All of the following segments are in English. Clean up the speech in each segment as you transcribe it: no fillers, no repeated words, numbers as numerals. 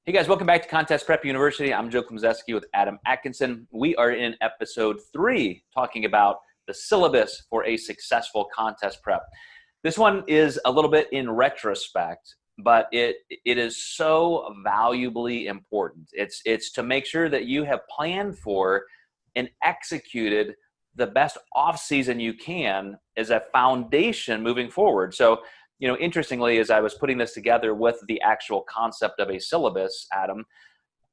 Hey guys, welcome back to Contest Prep University. I'm Joe Klemczewski with Adam Atkinson. We are in episode 3 talking about the syllabus for a successful contest prep. This one is a little bit in retrospect, but it is so valuably important. It's to make sure that you have planned for and executed the best off-season you can as a foundation moving forward. So, interestingly, as I was putting this together with the actual concept of a syllabus, Adam,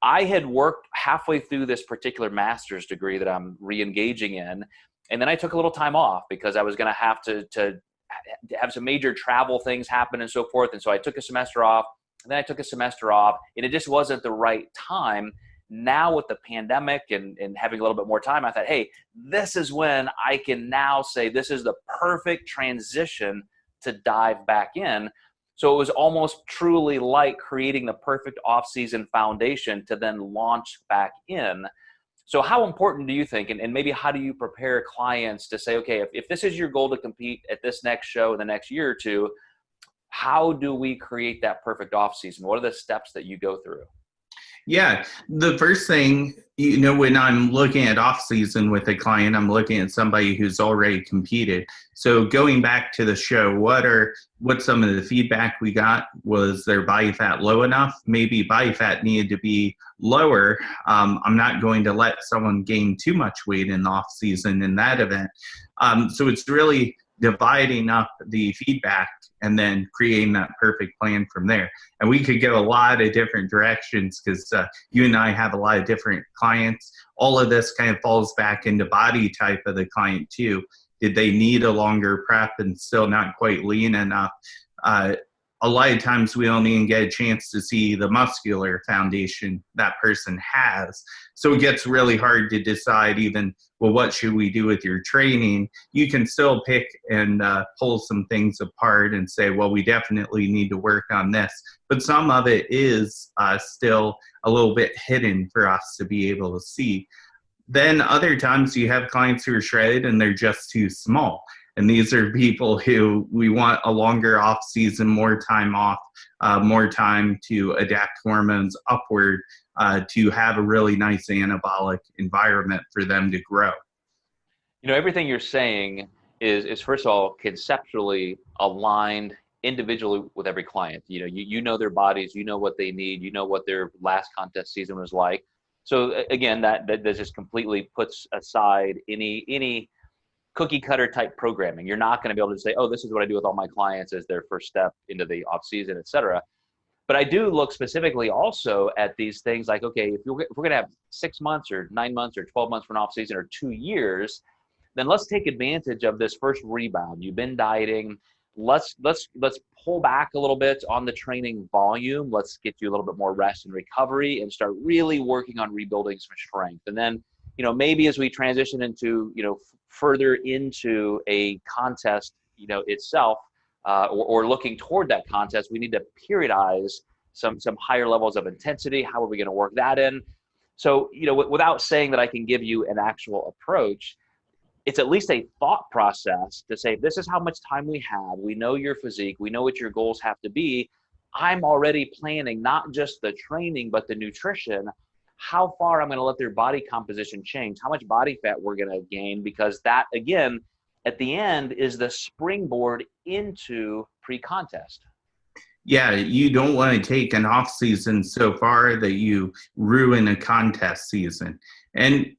I had worked halfway through this particular master's degree that I'm re-engaging in, and then I took a little time off because I was going to have to have some major travel things happen and so forth, and so I took a semester off, and then I took a semester off, and it just wasn't the right time. Now with the pandemic and having a little bit more time, I thought, hey, this is when I can now say this is the perfect transition to dive back in. So it was almost truly like creating the perfect off-season foundation to then launch back in. So how important do you think, and maybe how do you prepare clients to say, okay, if this is your goal to compete at this next show in the next year or two, how do we create that perfect off-season? What are the steps that you go through? Yeah, the first thing, when I'm looking at off season with a client, I'm looking at somebody who's already competed. So going back to the show, what's some of the feedback we got? Was their body fat low enough? Maybe body fat needed to be lower. I'm not going to let someone gain too much weight in the off season in that event. So it's really dividing up the feedback and then creating that perfect plan from there. And we could go a lot of different directions because you and I have a lot of different clients. All of this kind of falls back into body type of the client too. Did they need a longer prep and still not quite lean enough? A lot of times we don't even get a chance to see the muscular foundation that person has. So it gets really hard to decide even, well, what should we do with your training? You can still pick and pull some things apart and say, well, we definitely need to work on this. But some of it is still a little bit hidden for us to be able to see. Then other times you have clients who are shredded and they're just too small. And these are people who we want a longer off season, more time off, more time to adapt hormones upward, to have a really nice anabolic environment for them to grow. Everything you're saying is first of all, conceptually aligned individually with every client. You know their bodies, you know what they need, you know what their last contest season was like. So again, that just completely puts aside any cookie cutter type programming. You're not going to be able to say, oh, this is what I do with all my clients as their first step into the off season, et cetera. But I do look specifically also at these things like, okay, if we're going to have 6 months or 9 months or 12 months for an off season or 2 years, then let's take advantage of this first rebound. You've been dieting. Let's pull back a little bit on the training volume. Let's get you a little bit more rest and recovery and start really working on rebuilding some strength. And then, maybe as we transition into, further into a contest, itself, or looking toward that contest, we need to periodize some higher levels of intensity. How are we going to work that in? So, without saying that I can give you an actual approach, it's at least a thought process to say, this is how much time we have. We know your physique. We know what your goals have to be. I'm already planning not just the training, but the nutrition, how far I'm going to let their body composition change, how much body fat we're going to gain, because that, again, at the end is the springboard into pre-contest. Yeah, you don't want to take an off season so far that you ruin a contest season. And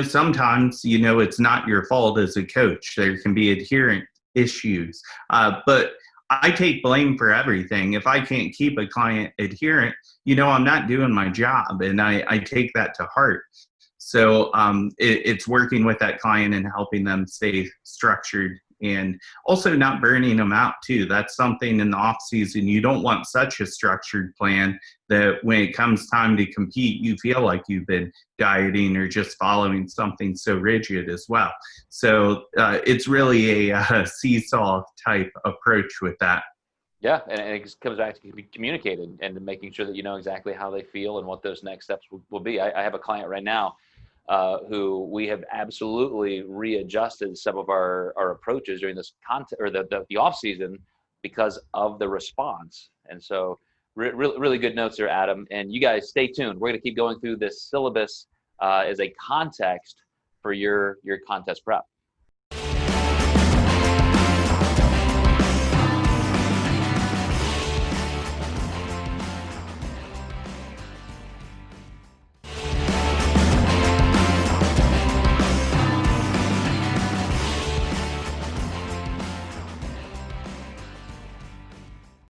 sometimes, it's not your fault as a coach. There can be adherent issues. But I take blame for everything. If I can't keep a client adherent, I'm not doing my job, and I take that to heart. So it's working with that client and helping them stay structured and also not burning them out too. That's something in the off season. You don't want such a structured plan that when it comes time to compete, you feel like you've been dieting or just following something so rigid as well. So it's really a seesaw type approach with that. Yeah, and it comes back to communicating and making sure that you know exactly how they feel and what those next steps will be. I have a client right now who we have absolutely readjusted some of our approaches during this content or the off season because of the response. And so Really good notes there, Adam. And you guys stay tuned. We're going to keep going through this syllabus as a context for your contest prep.